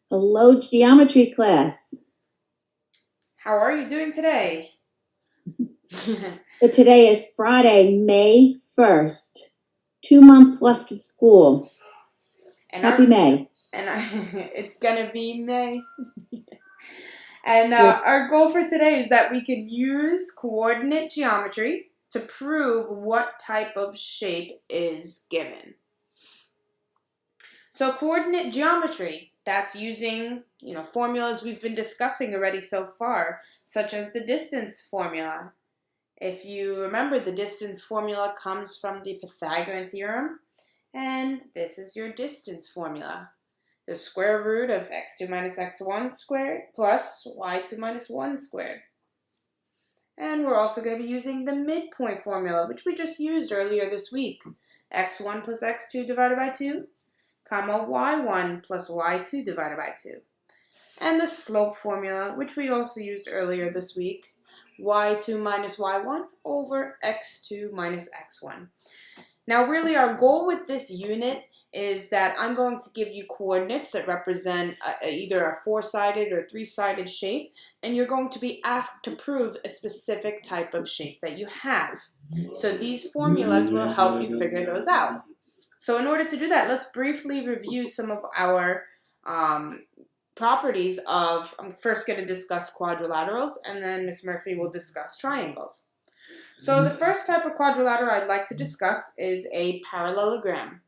Hello, geometry class. How are you doing today? So today is Friday, May 1st. 2 months left of school. and Happy our May. and our, it's gonna be May. And Yes. our goal for today is that we can use coordinate geometry to prove what type of shape is given. So coordinate geometry, that's using, formulas we've been discussing already so far, such as the distance formula. If you remember, the distance formula comes from the Pythagorean theorem, and this is your distance formula. The square root of x2 minus x1 squared plus y2 minus 1 squared. And we're also going to be using the midpoint formula, which we just used earlier this week. x1 plus x2 divided by 2, comma y1 plus y2 divided by 2. And the slope formula, which we also used earlier this week, y2 minus y1 over x2 minus x1. Now, really, our goal with this unit is that I'm going to give you coordinates that represent either a four-sided or three-sided shape, and you're going to be asked to prove a specific type of shape that you have. So these formulas will help you figure those out. So in order to do that, let's briefly review some of our properties of, I'm first going to discuss quadrilaterals, and then Ms. Murphy will discuss triangles. So the first type of quadrilateral I'd like to discuss is a parallelogram.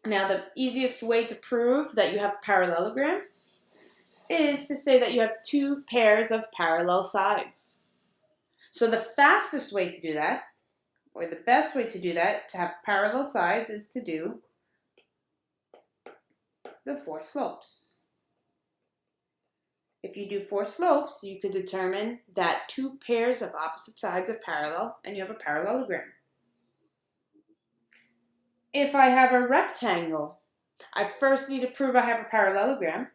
Now, the easiest way to prove that you have a parallelogram is to say that you have two pairs of parallel sides. So the fastest way to do that, or the best way to do that, to have parallel sides, is to do the four slopes. If you do four slopes, you could determine that two pairs of opposite sides are parallel, and you have a parallelogram. If I have a rectangle, I first need to prove I have a parallelogram,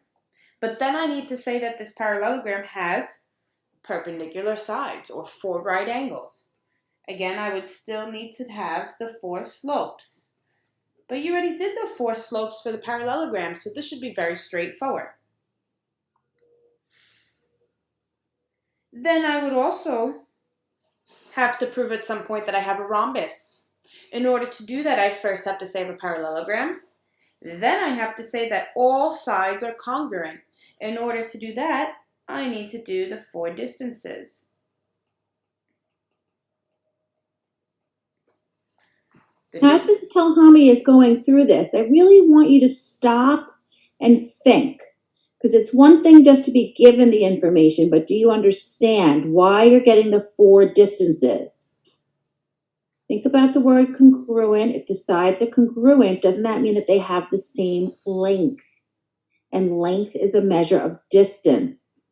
but then I need to say that this parallelogram has perpendicular sides, or four right angles. Again, I would still need to have the four slopes. But you already did the four slopes for the parallelogram, so this should be very straightforward. Then I would also have to prove at some point that I have a rhombus. In order to do that, I first have to say I have a parallelogram. Then I have to say that all sides are congruent. In order to do that, I need to do the four distances. As Mrs. Talhami is going through this, I really want you to stop and think. Because it's one thing just to be given the information, but do you understand why you're getting the four distances? Think about the word congruent. If the sides are congruent, doesn't that mean that they have the same length? And length is a measure of distance.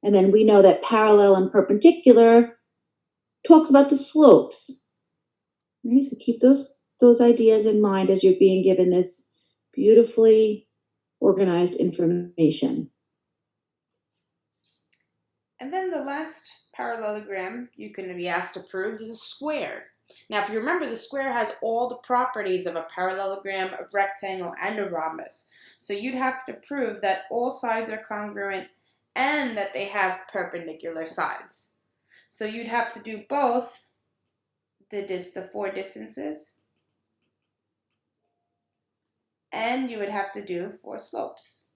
And then we know that parallel and perpendicular talks about the slopes. Right? So keep those ideas in mind as you're being given this beautifully organized information. And then the last parallelogram you can be asked to prove is a square. Now, if you remember, the square has all the properties of a parallelogram, a rectangle, and a rhombus. So you'd have to prove that all sides are congruent and that they have perpendicular sides. So you'd have to do both the four distances, and you would have to do four slopes.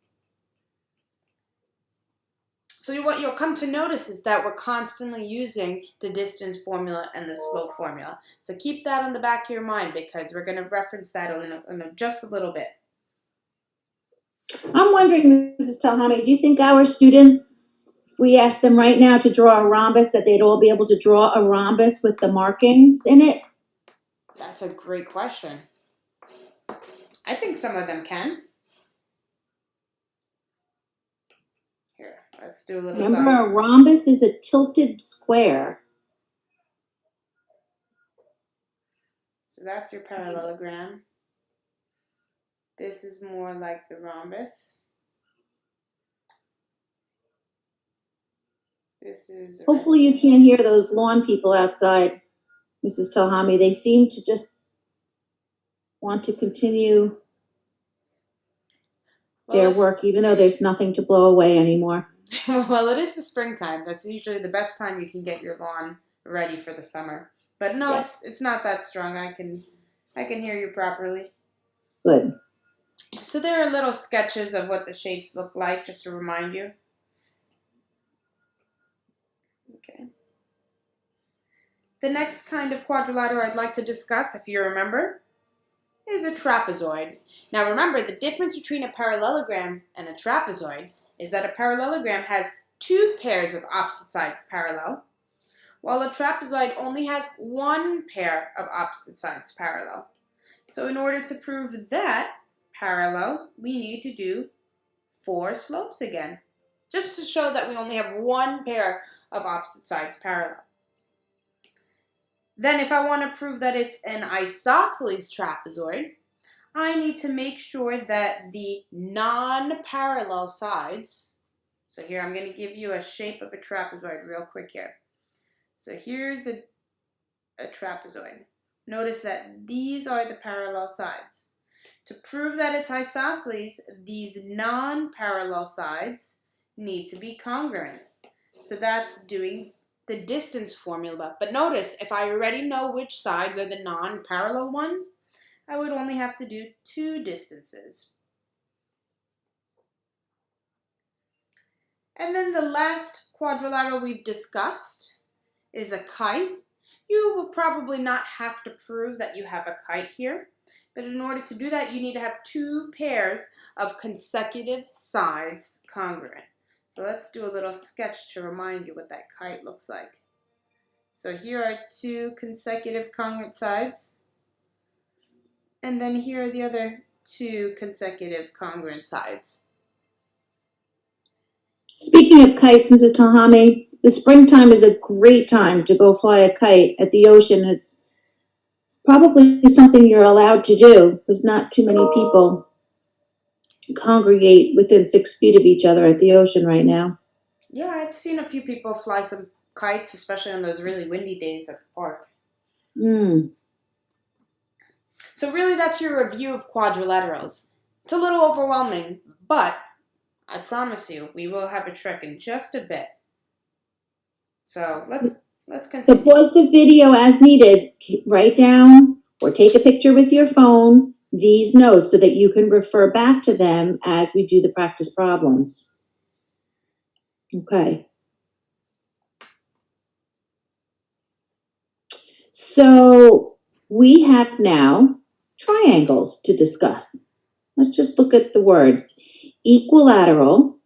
So what you'll come to notice is that we're constantly using the distance formula and the slope formula. So keep that in the back of your mind because we're going to reference that in just a little bit. I'm wondering, Mrs. Talhami, do you think our students, if we ask them right now to draw a rhombus, that they'd all be able to draw a rhombus with the markings in it? That's a great question. I think some of them can. Here, let's do a little Remember, a rhombus is a tilted square. So that's your parallelogram. This is more like the rhombus. This is Hopefully you can't hear those lawn people outside, Mrs. Talhami. They seem to just want to continue. their Well, work, even though there's nothing to blow away anymore. well, it is the springtime. That's usually the best time you can get your lawn ready for the summer. But no, Yeah. it's not that strong. I can hear you properly. Good. So there are little sketches of what the shapes look like, just to remind you. Okay. The next kind of quadrilateral I'd like to discuss, if you remember, is a trapezoid. Now remember, the difference between a parallelogram and a trapezoid is that a parallelogram has two pairs of opposite sides parallel, while a trapezoid only has one pair of opposite sides parallel. So in order to prove that parallel, we need to do four slopes again, just to show that we only have one pair of opposite sides parallel. Then if I want to prove that it's an isosceles trapezoid, I need to make sure that the non-parallel sides, so here I'm going to give you a shape of a trapezoid real quick here. So here's a trapezoid. Notice that these are the parallel sides. To prove that it's isosceles, these non-parallel sides need to be congruent. So that's doing the distance formula. But notice, if I already know which sides are the non-parallel ones, I would only have to do two distances. And then the last quadrilateral we've discussed is a kite. You will probably not have to prove that you have a kite here, but in order to do that, you need to have two pairs of consecutive sides congruent. So let's do a little sketch to remind you what that kite looks like. So here are two consecutive congruent sides, and then here are the other two consecutive congruent sides. Speaking of kites, Mrs. Talhami, the springtime is a great time to go fly a kite at the ocean. It's probably something you're allowed to do because not too many people congregate within 6 feet of each other at the ocean right now. Yeah, I've seen a few people fly some kites, especially on those really windy days at the park. So really, that's your review of quadrilaterals. It's a little overwhelming, but I promise you, we will have a trick in just a bit. So let's continue. So pause the video as needed. Write down or take a picture with your phone these notes so that you can refer back to them as we do the practice problems. Okay. So we have now triangles to discuss. Let's just look at the words. Equilateral,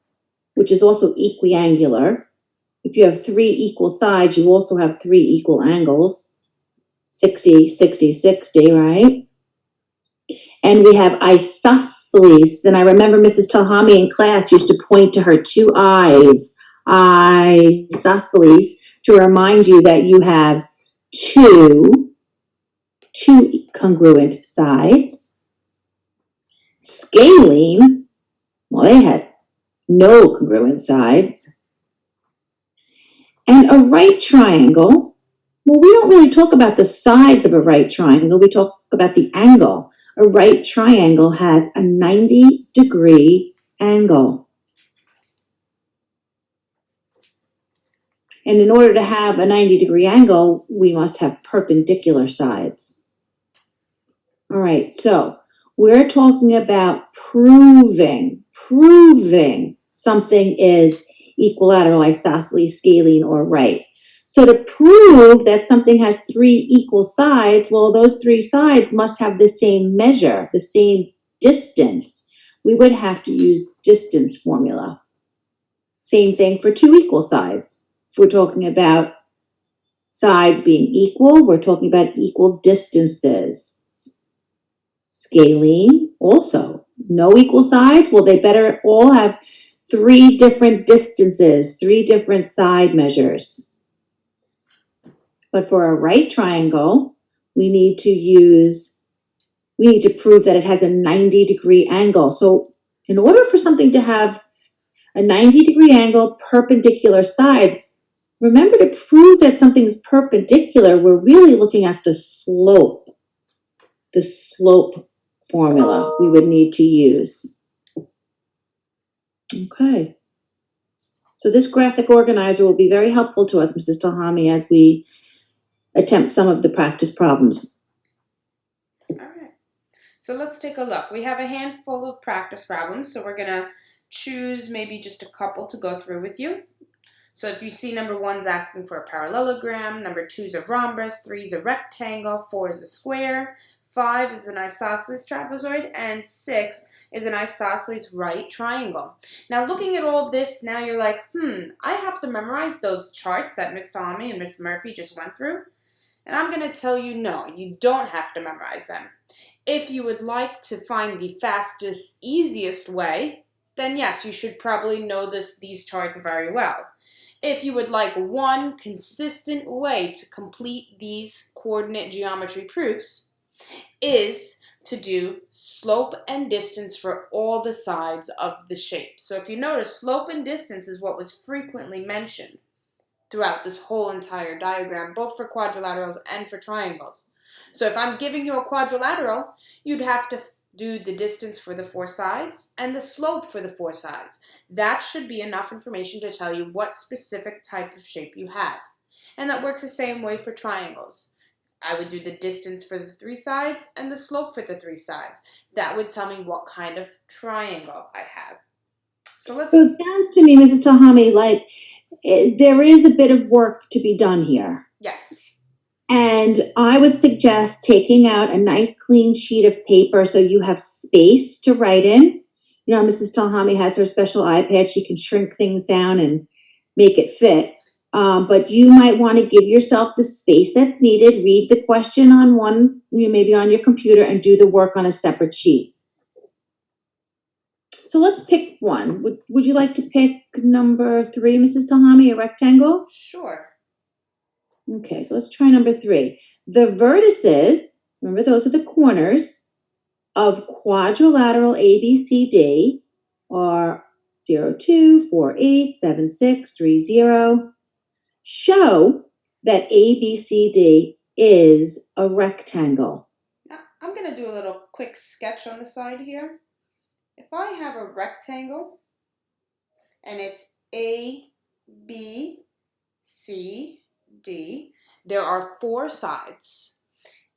which is also equiangular. If you have three equal sides, you also have three equal angles. 60, 60, 60, right? And we have isosceles. And I remember Mrs. Talhami in class used to point to her two eyes, isosceles, to remind you that you have two congruent sides. Scalene, well, they had no congruent sides. And a right triangle, well, we don't really talk about the sides of a right triangle. We talk about the angle. A right triangle has a 90-degree angle. And in order to have a 90-degree angle, we must have perpendicular sides. All right, so we're talking about proving something is equilateral, isosceles, scalene, or right. So to prove that something has three equal sides, well, those three sides must have the same measure, the same distance. We would have to use distance formula. Same thing for two equal sides. If we're talking about sides being equal, we're talking about equal distances. Scalene, also. No equal sides, well, they better all have three different distances, three different side measures. But for a right triangle, we need to prove that it has a 90-degree angle. So in order for something to have a 90-degree angle, perpendicular sides, remember to prove that something's perpendicular, we're really looking at the slope formula we would need to use. Okay. So this graphic organizer will be very helpful to us, Mrs. Talhami, as we attempt some of the practice problems. All right. So let's take a look. We have a handful of practice problems, so we're going to choose maybe just a couple to go through with you. So if you see number 1's asking for a parallelogram, number 2 is a rhombus, 3 is a rectangle, 4 is a square, 5 is an isosceles trapezoid, and 6 is an isosceles right triangle. Now looking at all of this, now you're like, I have to memorize those charts that Miss Talhami and Miss Murphy just went through. And I'm going to tell you, no, you don't have to memorize them. If you would like to find the fastest, easiest way, then yes, you should probably know these charts very well. If you would like one consistent way to complete these coordinate geometry proofs, is to do slope and distance for all the sides of the shape. So if you notice, slope and distance is what was frequently mentioned throughout this whole entire diagram, both for quadrilaterals and for triangles. So if I'm giving you a quadrilateral, you'd have to do the distance for the 4 sides and the slope for the 4 sides. That should be enough information to tell you what specific type of shape you have. And that works the same way for triangles. I would do the distance for the 3 sides and the slope for the 3 sides. That would tell me what kind of triangle I have. So it sounds to me, Mrs. Talhami, like there is a bit of work to be done here. Yes. And I would suggest taking out a nice clean sheet of paper so you have space to write in. You know, Mrs. Talhami has her special iPad. She can shrink things down and make it fit. But you might want to give yourself the space that's needed. Read the question on one, maybe on your computer, and do the work on a separate sheet. So let's pick one. Would you like to pick number 3, Mrs. Talhami, a rectangle? Sure. Okay, so let's try number 3. The vertices, remember those are the corners, of quadrilateral ABCD are 0, 2, 4, 8, 7, 6, 3, 0. Show that ABCD is a rectangle. Now, I'm going to do a little quick sketch on the side here. If I have a rectangle and it's A, B, C, D, there are 4 sides.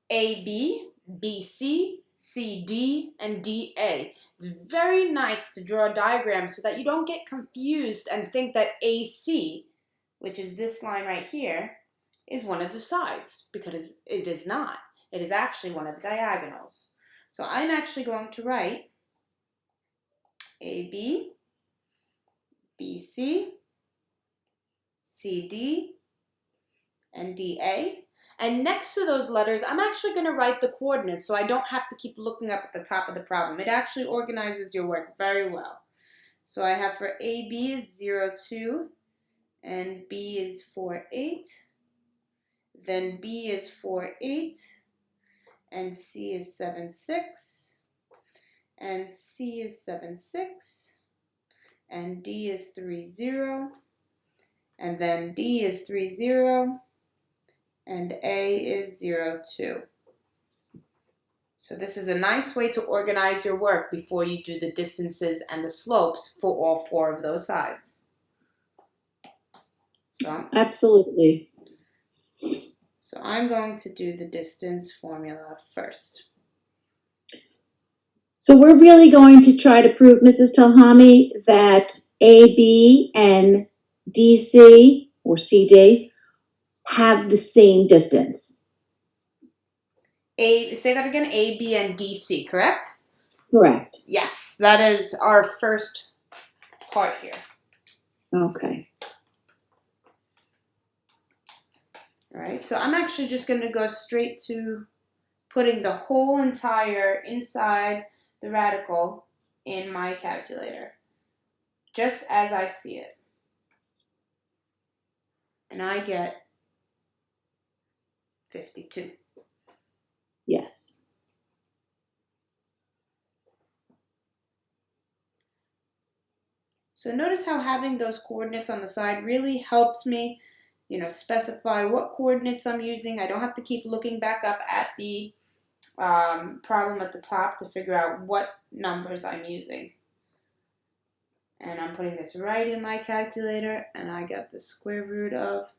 AB, BC, CD, and DA. It's very nice to draw a diagram so that you don't get confused and think that AC, which is this line right here, is one of the sides, because it is not. It is actually one of the diagonals. So I'm actually going to write AB, BC, CD, and DA. And next to those letters, I'm actually going to write the coordinates so I don't have to keep looking up at the top of the problem. It actually organizes your work very well. So I have for AB is 0, 2, and B is 4, 8. Then B is 4, 8, and C is 7, 6, and C is 7, 6, and D is 3, 0, and then D is 3, 0, and A is 0, 2. So this is a nice way to organize your work before you do the distances and the slopes for all 4 of those sides. So absolutely. So I'm going to do the distance formula first. So we're really going to try to prove, Mrs. Talhami, that AB and DC or CD have the same distance. Say that again, A, B, and DC, correct? Correct. Yes, that is our first part here. Okay. All right, so I'm actually just going to go straight to putting the whole entire inside the radical in my calculator, just as I see it. And I get 52. Yes. So notice how having those coordinates on the side really helps me, specify what coordinates I'm using. I don't have to keep looking back up at the problem at the top to figure out what numbers I'm using. And I'm putting this right in my calculator, and I got the square root of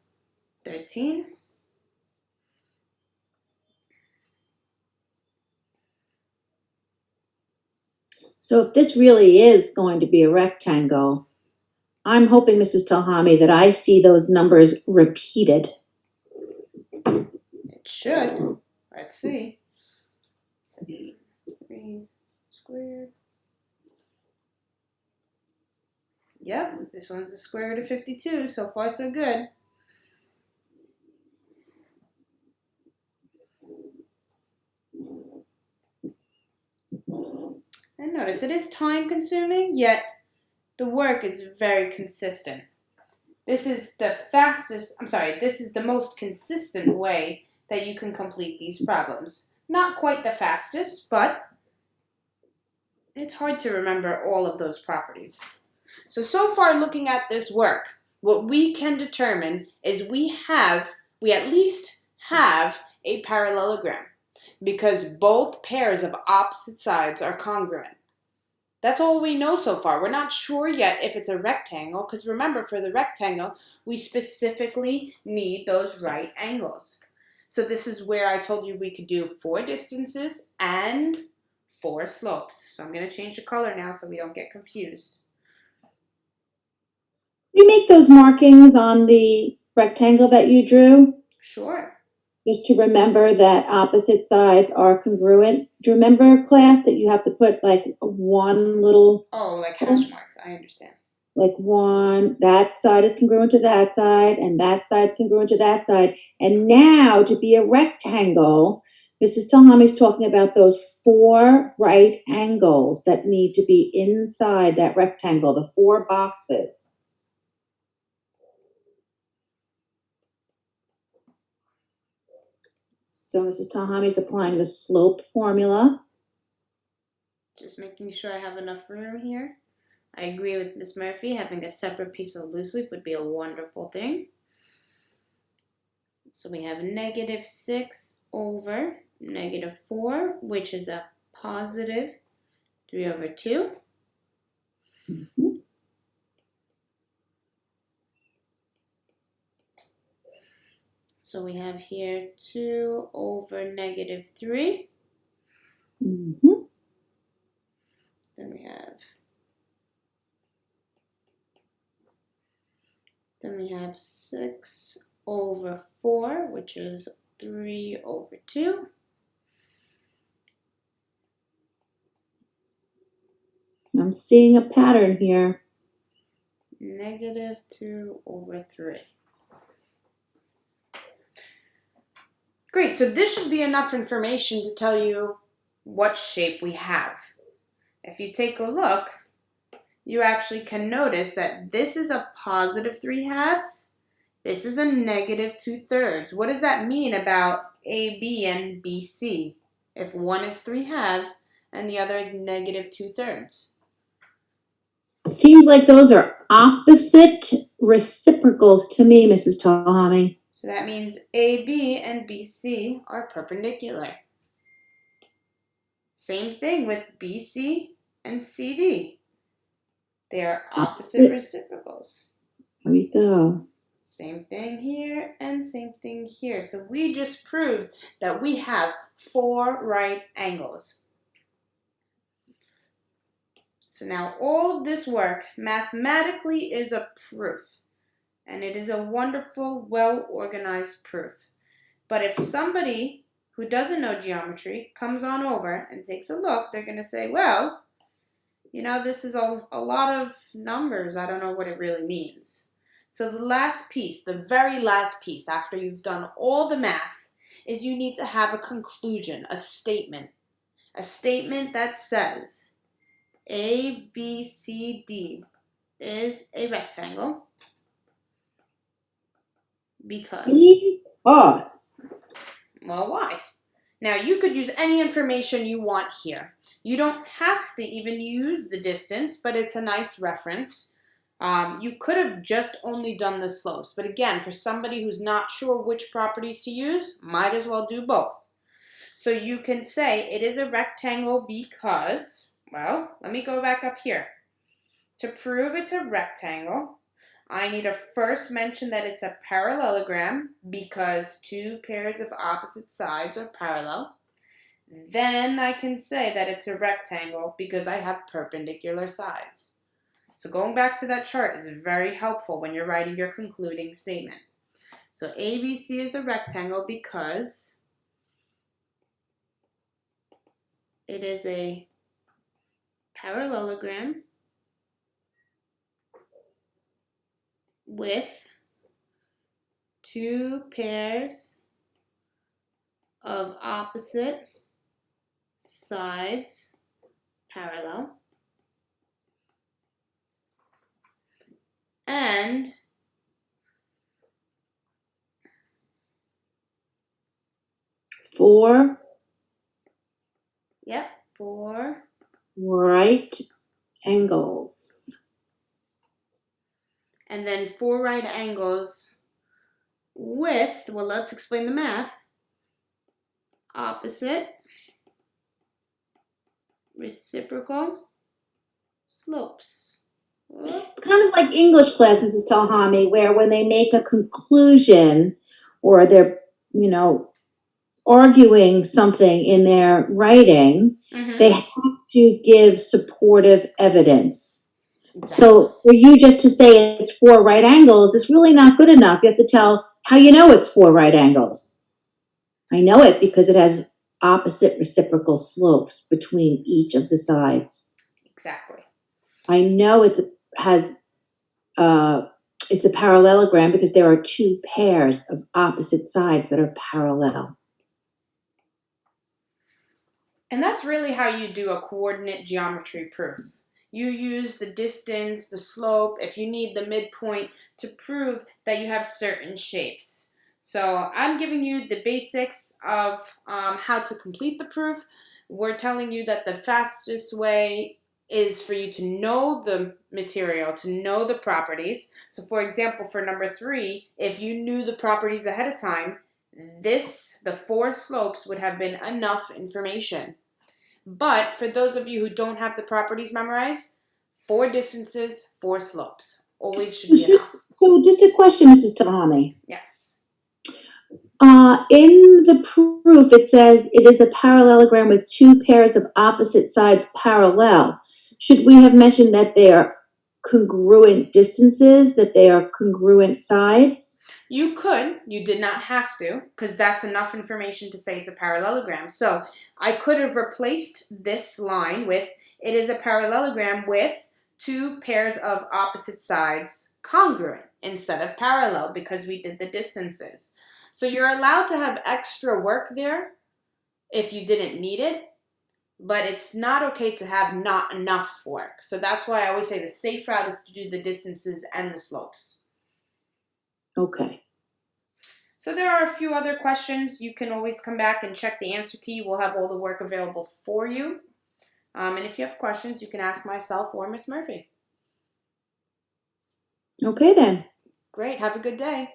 13. So if this really is going to be a rectangle, I'm hoping, Mrs. Talhami, that I see those numbers repeated. It should. Let's see. 3 squared. Yep, this one's the square root of 52. So far, so good. And notice it is time consuming, yet the work is very consistent. This is the this is the most consistent way that you can complete these problems. Not quite the fastest, but it's hard to remember all of those properties. So far looking at this work, what we can determine is we at least have a parallelogram because both pairs of opposite sides are congruent. That's all we know so far. We're not sure yet if it's a rectangle because remember, for the rectangle, we specifically need those right angles. So this is where I told you we could do 4 distances and 4 slopes. So I'm going to change the color now so we don't get confused. You make those markings on the rectangle that you drew? Sure. Just to remember that opposite sides are congruent. Do you remember, class, that you have to put like one little... Oh, like hash marks. I understand. Like one, that side is congruent to that side, and that side's congruent to that side. And now, to be a rectangle, Mrs. Talhami's talking about those 4 right angles that need to be inside that rectangle, the 4 boxes. So Mrs. Talhami is applying the slope formula. Just making sure I have enough room here. I agree with Miss Murphy. Having a separate piece of loose leaf would be a wonderful thing. So we have -6 over -4, which is a positive 3 over 2. Mm-hmm. So we have here 2 over -3. Mm-hmm. Then we have 6 over 4, which is 3 over 2. I'm seeing a pattern here. -2 over 3. Great, so this should be enough information to tell you what shape we have. If you take a look, you actually can notice that this is a positive 3/2. This is a -2/3. What does that mean about AB and BC if one is 3/2 and the other is -2/3? It seems like those are opposite reciprocals to me, Mrs. Talhami. So that means AB and BC are perpendicular. Same thing with BC and CD. They are opposite reciprocals. There we go. Same thing here and same thing here. So we just proved that we have 4 right angles. So now all of this work mathematically is a proof. And it is a wonderful, well-organized proof. But if somebody who doesn't know geometry comes on over and takes a look, they're going to say, well, you know, this is a lot of numbers. I don't know what it really means. So the last piece, the very last piece, after you've done all the math, is you need to have a conclusion, a statement. A statement that says ABCD is a rectangle. Because. Well, why? Now, you could use any information you want here. You don't have to even use the distance, but it's a nice reference. You could have just only done the slopes. But again, for somebody who's not sure which properties to use, might as well do both. So you can say it is a rectangle because, well, let me go back up here. To prove it's a rectangle, I need to first mention that it's a parallelogram because two pairs of opposite sides are parallel. Then I can say that it's a rectangle because I have perpendicular sides. So going back to that chart is very helpful when you're writing your concluding statement. So ABC is a rectangle because it is a parallelogram with two pairs of opposite sides parallel, and four right angles. And then four right angles with, well, let's explain the math, opposite reciprocal slopes. Kind of like English class, Mrs. Talhami, where when they make a conclusion or they're, arguing something in their writing, they have to give supportive evidence. Exactly. So for you just to say it's four right angles is really not good enough. You have to tell how you know it's four right angles. I know it because it has opposite reciprocal slopes between each of the sides. Exactly. I know it has, it's a parallelogram because there are two pairs of opposite sides that are parallel. And that's really how you do a coordinate geometry proof. You use the distance, the slope, if you need the midpoint to prove that you have certain shapes. So I'm giving you the basics of how to complete the proof. We're telling you that the fastest way is for you to know the material, to know the properties. So for example, for number 3, if you knew the properties ahead of time, the 4 slopes would have been enough information. But for those of you who don't have the properties memorized, 4 distances, 4 slopes. Always should be enough. So just a question, Mrs. Talhami. Yes. In the proof, it says it is a parallelogram with two pairs of opposite sides parallel. Should we have mentioned that they are congruent distances, that they are congruent sides? You could. You did not have to, because that's enough information to say it's a parallelogram. So I could have replaced this line with, it is a parallelogram with two pairs of opposite sides congruent instead of parallel because we did the distances. So you're allowed to have extra work there if you didn't need it, but it's not okay to have not enough work. So that's why I always say the safe route is to do the distances and the slopes. Okay. So there are a few other questions. You can always come back and check the answer key. We'll have all the work available for you. And if you have questions, you can ask myself or Miss Murphy. Okay then. Great. Have a good day.